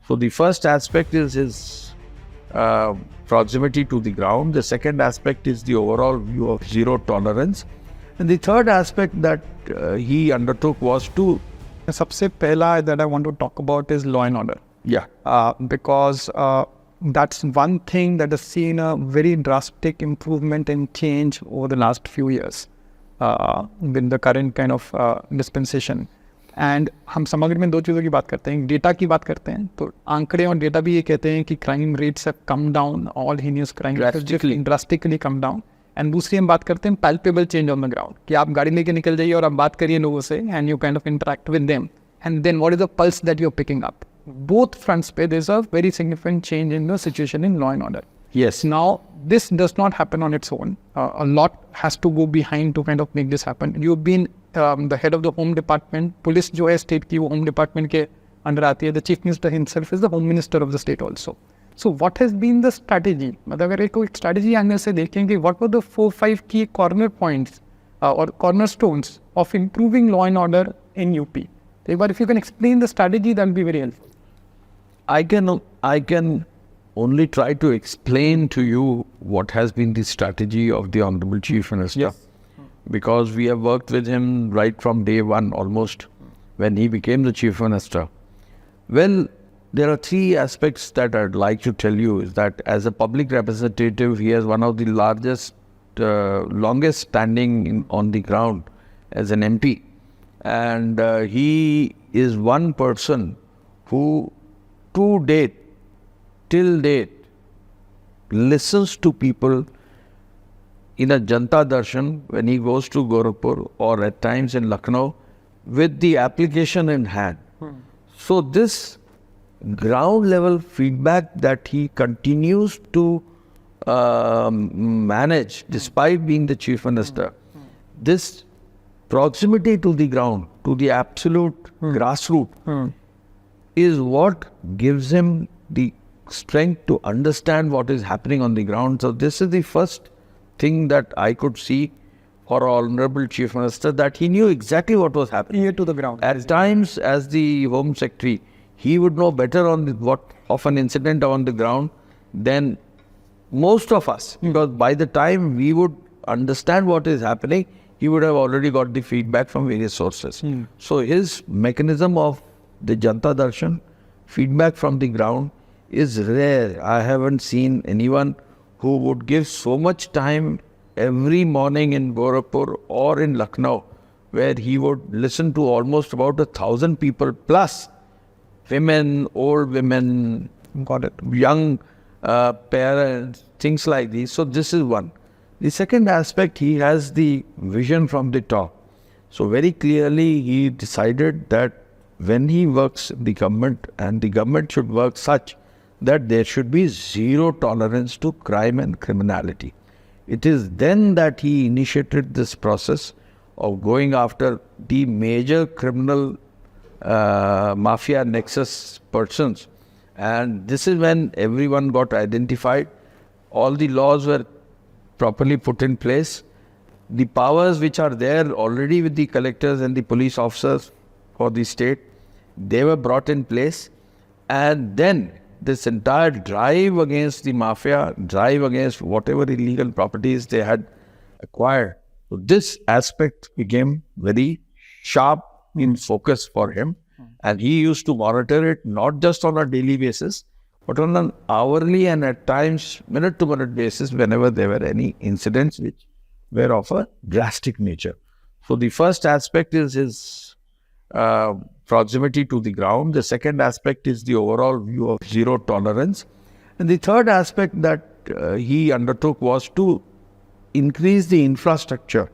So the first aspect is his proximity to the ground. The second aspect is the overall view of zero tolerance. And the third aspect that he undertook was to... सबसे पहला that I want to talk about is law and order. Yeah. Because that's one thing that has seen a very drastic improvement and change over the last few years with the current kind of dispensation. And हम समग्र में दो चीज़ों की बात करते हैं, data की बात करते हैं, तो आंकड़े और डेटा भी ये कहते हैं कि crime rates have come down, all heinous crime drastically come down. And दूसरी हम बात करते हैं palpable change on the ground, कि आप गाड़ी लेके निकल जाइए और आप बात करिए लोगों से and you kind of interact with them and then what is the pulse that you are picking up. Both fronts पे there's a very significant change in the situation in law and order. Yes. Now this does not happen on its own. A lot has to go behind to kind of make this happen. You've been the head of the Home Department. Police जो है state की वो Home Department के अंदर आती है. The Chief Minister himself is the Home Minister of the state also. So what has been the strategy? मतलब अगर एक strategy angle से देखें कि what were the 4-5 key corner points or cornerstones of improving law and order in UP? But if you can explain the strategy, that will be very helpful. I can only try to explain to you what has been the strategy of the Honorable Chief Minister. Yes. Because we have worked with him right from day one almost when he became the Chief Minister. Well, there are three aspects that I'd like to tell you. Is that as a public representative, he has one of the largest, longest standing on the ground as an MP. And he is one person who till date, listens to people in a Janta Darshan when he goes to Gorakhpur or at times in Lucknow with the application in hand. So this ground level feedback that he continues to manage despite being the Chief Minister, this proximity to the ground, to the absolute grassroots, is what gives him the strength to understand what is happening on the ground. So this is the first thing that I could see for our Honorable Chief Minister, that he knew exactly what was happening. Ear to the ground. At times, as the Home Secretary, he would know better on what of an incident on the ground than most of us. Because by the time we would understand what is happening, he would have already got the feedback from various sources. So his mechanism of the Janta Darshan, feedback from the ground, is rare. I haven't seen anyone who would give so much time every morning in Gorakhpur or in Lucknow, where he would listen to almost about 1,000 people plus women, old women, young parents, things like these. So this is one. The second aspect, he has the vision from the top. So very clearly he decided that when he works in the government, and the government should work such that there should be zero tolerance to crime and criminality. It is then that he initiated this process of going after the major criminal mafia nexus persons. And this is when everyone got identified. All the laws were properly put in place. The powers which are there already with the collectors and the police officers for the state, they were brought in place. And then this entire drive against the mafia, drive against whatever illegal properties they had acquired. So this aspect became very sharp in focus for him. And he used to monitor it not just on a daily basis, but on an hourly and at times minute-to-minute basis whenever there were any incidents which were of a drastic nature. So the first aspect is his proximity to the ground. The second aspect is the overall view of zero tolerance. And the third aspect that he undertook was to increase the infrastructure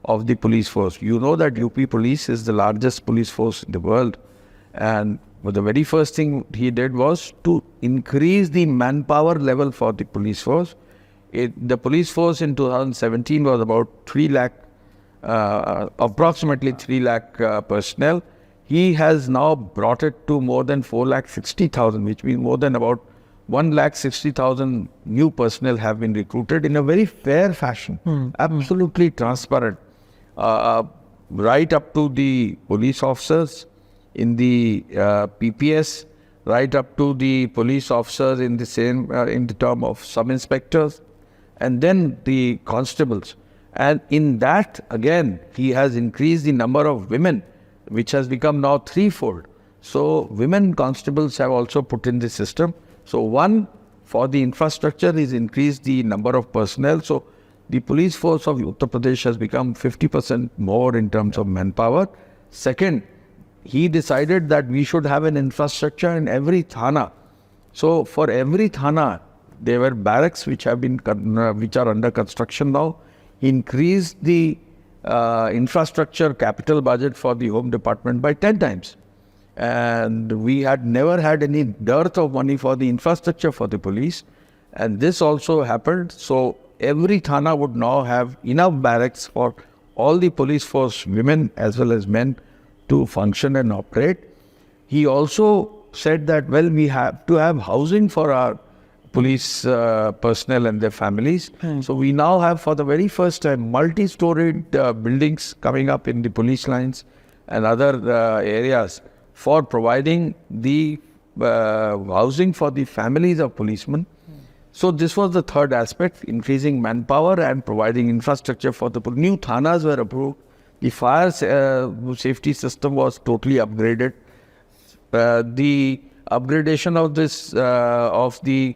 of the police force. You know that UP police is the largest police force in the world. And the very first thing he did was to increase the manpower level for the police force. The police force in 2017 was about 3 lakh, approximately 3 lakh personnel. He has now brought it to more than 4,60,000, which means more than about 1,60,000 new personnel have been recruited in a very fair fashion, absolutely transparent, right up to the police officers in the PPS, right up to the police officers in the same, in the term of sub-inspectors, and then the constables. And in that, again, he has increased the number of women, which has become now threefold. So women constables have also put in the system. So one, for the infrastructure, is increased the number of personnel. So the police force of Uttar Pradesh has become 50% more in terms of manpower. Second, he decided that we should have an infrastructure in every thana. So for every thana, there were barracks which have been which are under construction now. He increased the infrastructure capital budget for the Home Department by 10 times. And we had never had any dearth of money for the infrastructure for the police. And this also happened. So every thana would now have enough barracks for all the police force, women as well as men, to function and operate. He also said that, well, we have to have housing for our police personnel and their families. So we now have, for the very first time, multi-storied buildings coming up in the police lines and other areas for providing the housing for the families of policemen. So this was the third aspect, increasing manpower and providing infrastructure for the new thanas were approved. The fire safety system was totally upgraded. The upgradation of this of the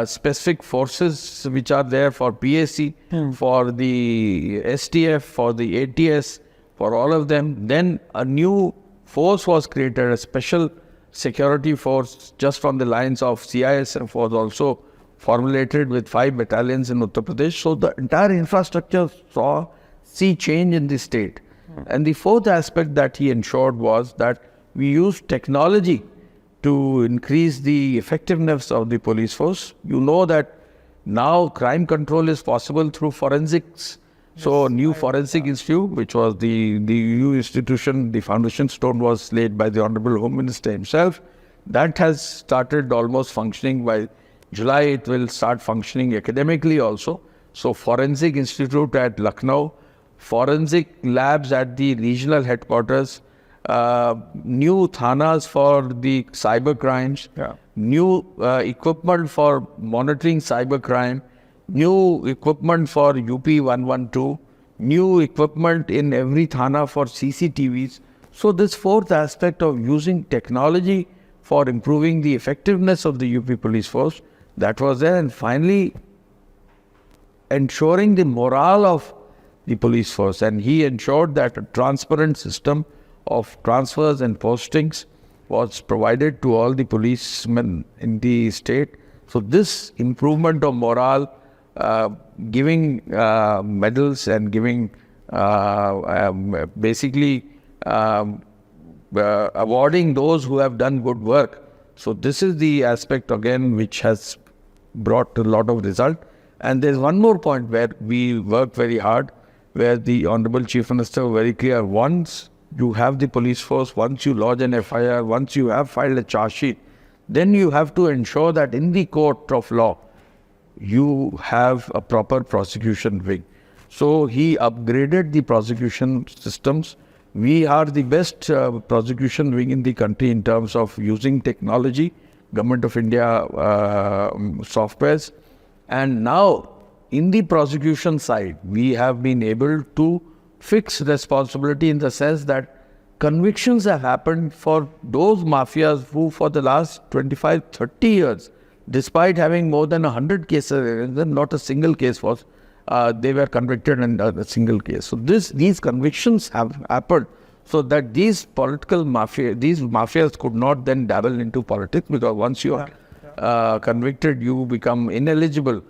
specific forces which are there for PAC, for the STF, for the ATS, for all of them. Then a new force was created, a special security force just on the lines of CISF was also formulated with 5 battalions in Uttar Pradesh. So the entire infrastructure saw sea change in the state. And the fourth aspect that he ensured was that we used technology to increase the effectiveness of the police force. You know that now crime control is possible through forensics. So new forensic institute, which was the new institution, the foundation stone was laid by the Honorable Home Minister himself. That has started almost functioning. By July, it will start functioning academically also. So forensic institute at Lucknow, forensic labs at the regional headquarters, new thanas for the cyber crimes, new equipment for monitoring cyber crime, new equipment for UP 112, new equipment in every thana for CCTVs. So this fourth aspect of using technology for improving the effectiveness of the UP police force, that was there. And finally, ensuring the morale of the police force. And he ensured that a transparent system of transfers and postings was provided to all the policemen in the state. So this improvement of morale, giving medals and giving basically awarding those who have done good work. So this is the aspect again which has brought a lot of result. And there's one more point where we work very hard, where the Honorable Chief Minister was very clear. Once you have the police force, once you lodge an FIR, once you have filed a charge sheet, then you have to ensure that in the court of law, you have a proper prosecution wing. So he upgraded the prosecution systems. We are the best prosecution wing in the country in terms of using technology, Government of India softwares. And now, in the prosecution side, we have been able to fix responsibility in the sense that convictions have happened for those mafias who for the last 25, 30 years, despite having more than 100 cases, not a single case was, they were convicted in a single case. So these convictions have happened so that these mafias could not then dabble into politics, because once you are convicted, you become ineligible